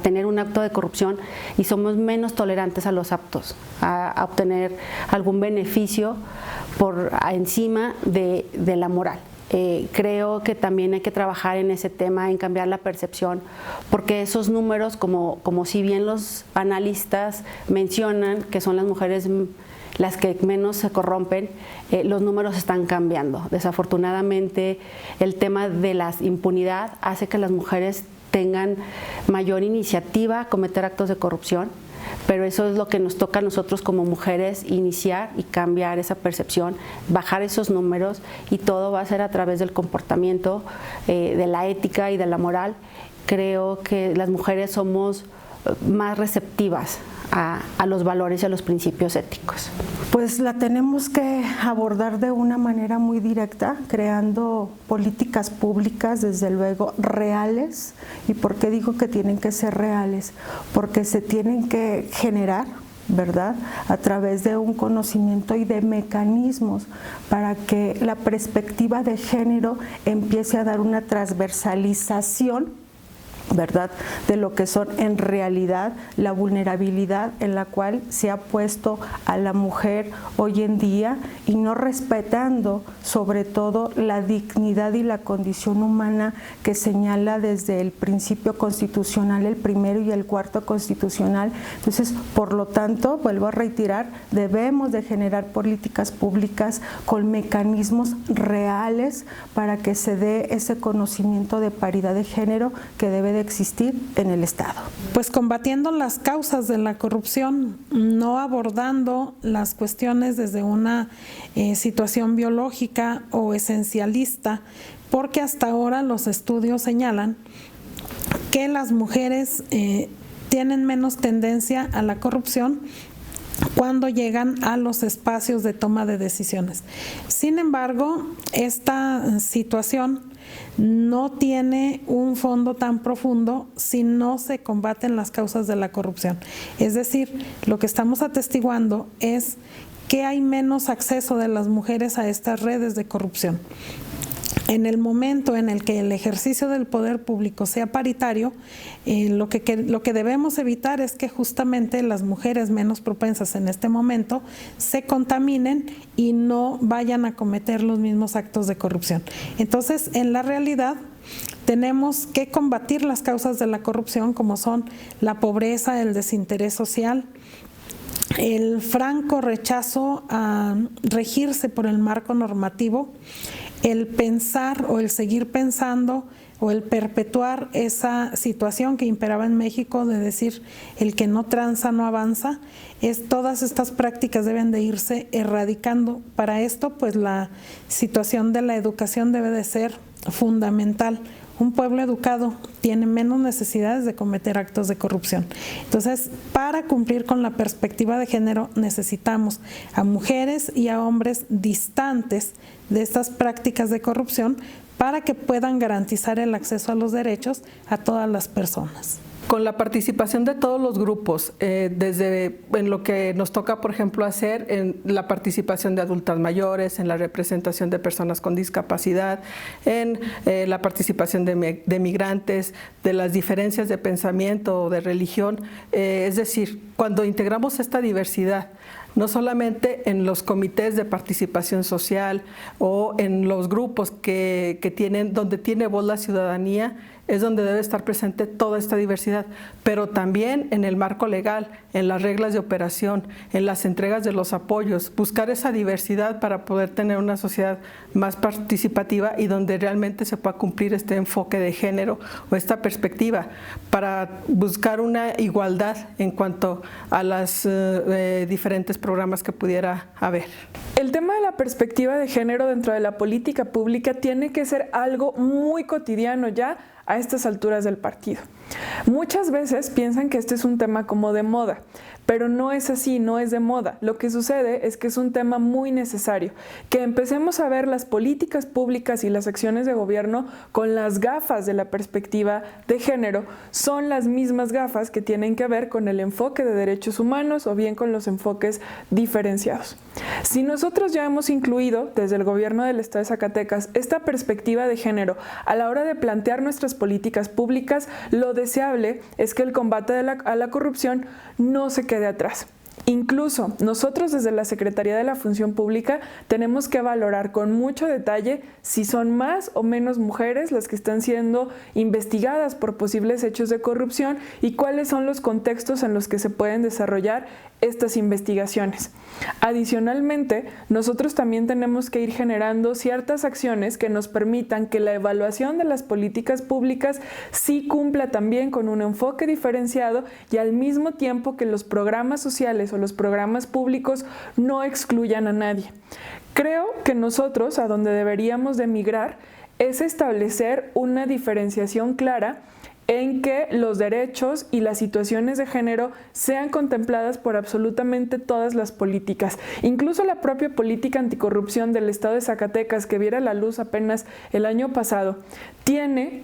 tener un acto de corrupción y somos menos tolerantes a los actos, a obtener algún beneficio por encima de la moral. Creo que también hay que trabajar en ese tema, en cambiar la percepción, porque esos números, como si bien los analistas mencionan que son las mujeres las que menos se corrompen, los números están cambiando. Desafortunadamente, el tema de la impunidad hace que las mujeres tengan mayor iniciativa a cometer actos de corrupción, pero eso es lo que nos toca a nosotros como mujeres, iniciar y cambiar esa percepción, bajar esos números, y todo va a ser a través del comportamiento, de la ética y de la moral. Creo que las mujeres somos más receptivas a los valores y a los principios éticos. Pues la tenemos que abordar de una manera muy directa, creando políticas públicas, desde luego, reales. ¿Y por qué digo que tienen que ser reales? Porque se tienen que generar, ¿verdad?, a través de un conocimiento y de mecanismos para que la perspectiva de género empiece a dar una transversalización, ¿verdad?, de lo que son en realidad la vulnerabilidad en la cual se ha puesto a la mujer hoy en día, y no respetando sobre todo la dignidad y la condición humana que señala desde el principio constitucional, el primero y el cuarto constitucional. Entonces, por lo tanto, vuelvo a reiterar, debemos de generar políticas públicas con mecanismos reales para que se dé ese conocimiento de paridad de género que debe de existir en el Estado. Pues combatiendo las causas de la corrupción, no abordando las cuestiones desde una situación biológica o esencialista, porque hasta ahora los estudios señalan que las mujeres tienen menos tendencia a la corrupción cuando llegan a los espacios de toma de decisiones. Sin embargo, esta situación no tiene un fondo tan profundo si no se combaten las causas de la corrupción. Es decir, lo que estamos atestiguando es que hay menos acceso de las mujeres a estas redes de corrupción. En el momento en el que el ejercicio del poder público sea paritario, lo que debemos evitar es que justamente las mujeres menos propensas en este momento se contaminen y no vayan a cometer los mismos actos de corrupción. Entonces, en la realidad, tenemos que combatir las causas de la corrupción, como son la pobreza, el desinterés social, el franco rechazo a regirse por el marco normativo, el pensar o el seguir pensando o el perpetuar esa situación que imperaba en México de decir el que no tranza no avanza. Todas estas prácticas deben de irse erradicando. Para esto, pues la situación de la educación debe de ser fundamental. Un pueblo educado tiene menos necesidades de cometer actos de corrupción. Entonces, para cumplir con la perspectiva de género, necesitamos a mujeres y a hombres distantes de estas prácticas de corrupción para que puedan garantizar el acceso a los derechos a todas las personas. Con la participación de todos los grupos, desde en lo que nos toca, por ejemplo, hacer en la participación de adultas mayores, en la representación de personas con discapacidad, en la participación de migrantes, de las diferencias de pensamiento o de religión, es decir, cuando integramos esta diversidad, no solamente en los comités de participación social o en los grupos que tienen, donde tiene voz la ciudadanía, es donde debe estar presente toda esta diversidad, pero también en el marco legal, en las reglas de operación, en las entregas de los apoyos, buscar esa diversidad para poder tener una sociedad más participativa y donde realmente se pueda cumplir este enfoque de género o esta perspectiva para buscar una igualdad en cuanto a los diferentes programas que pudiera haber. El tema de la perspectiva de género dentro de la política pública tiene que ser algo muy cotidiano ya a estas alturas del partido. Muchas veces piensan que este es un tema como de moda, pero no es así, no es de moda. Lo que sucede es que es un tema muy necesario, que empecemos a ver las políticas públicas y las acciones de gobierno con las gafas de la perspectiva de género. Son las mismas gafas que tienen que ver con el enfoque de derechos humanos o bien con los enfoques diferenciados. Si nosotros ya hemos incluido desde el gobierno del Estado de Zacatecas esta perspectiva de género a la hora de plantear nuestras políticas públicas, lo deseable es que el combate a la corrupción no se quede atrás. Incluso nosotros desde la Secretaría de la Función Pública tenemos que valorar con mucho detalle si son más o menos mujeres las que están siendo investigadas por posibles hechos de corrupción y cuáles son los contextos en los que se pueden desarrollar estas investigaciones. Adicionalmente, nosotros también tenemos que ir generando ciertas acciones que nos permitan que la evaluación de las políticas públicas sí cumpla también con un enfoque diferenciado y al mismo tiempo que los programas sociales o los programas públicos no excluyan a nadie. Creo que nosotros a donde deberíamos de migrar es establecer una diferenciación clara en que los derechos y las situaciones de género sean contempladas por absolutamente todas las políticas. Incluso la propia política anticorrupción del Estado de Zacatecas, que viera la luz apenas el año pasado, tiene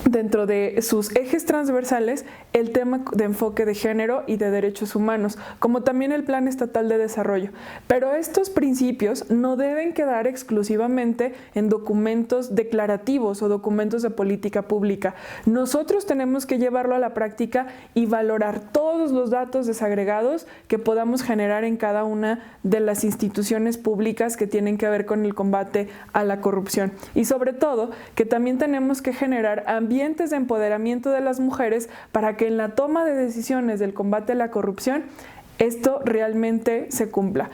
dentro de sus ejes transversales el tema de enfoque de género y de derechos humanos, como también el Plan Estatal de Desarrollo. Pero estos principios no deben quedar exclusivamente en documentos declarativos o documentos de política pública. Nosotros tenemos que llevarlo a la práctica y valorar todos los datos desagregados que podamos generar en cada una de las instituciones públicas que tienen que ver con el combate a la corrupción. Y sobre todo, que también tenemos que generar ambientes de empoderamiento de las mujeres para que en la toma de decisiones del combate a la corrupción esto realmente se cumpla.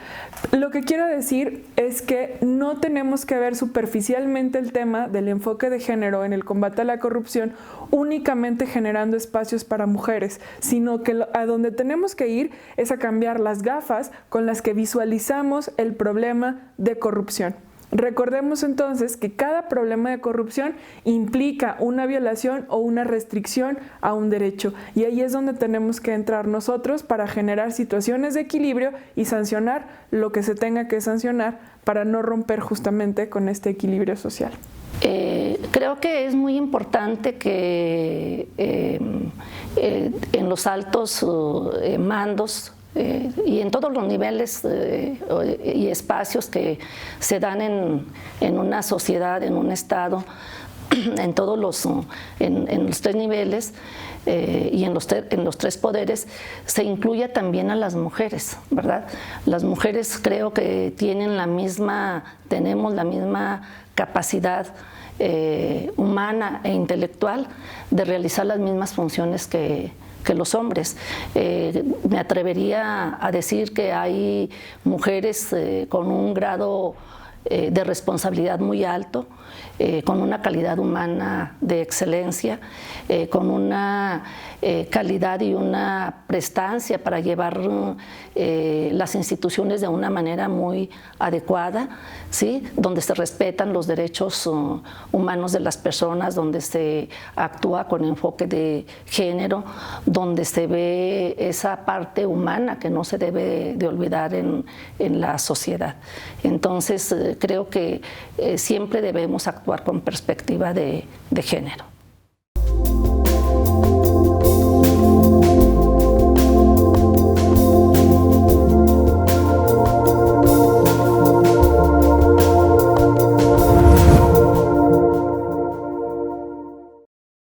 Lo que quiero decir es que no tenemos que ver superficialmente el tema del enfoque de género en el combate a la corrupción únicamente generando espacios para mujeres, sino que a donde tenemos que ir es a cambiar las gafas con las que visualizamos el problema de corrupción. Recordemos entonces que cada problema de corrupción implica una violación o una restricción a un derecho y ahí es donde tenemos que entrar nosotros para generar situaciones de equilibrio y sancionar lo que se tenga que sancionar para no romper justamente con este equilibrio social. Creo que es muy importante que en los altos mandos y en todos los niveles y espacios que se dan en una sociedad, en un estado, en todos los tres niveles y en los tres poderes, se incluya también a las mujeres, ¿verdad? Las mujeres creo que tenemos la misma capacidad humana e intelectual de realizar las mismas funciones que los hombres. Me atrevería a decir que hay mujeres con un grado de responsabilidad muy alto, con una calidad humana de excelencia, con una calidad y una prestancia para llevar las instituciones de una manera muy adecuada, ¿sí? Donde se respetan los derechos humanos de las personas, donde se actúa con enfoque de género, donde se ve esa parte humana que no se debe de olvidar en la sociedad. Entonces, creo que siempre debemos actuar con perspectiva de género.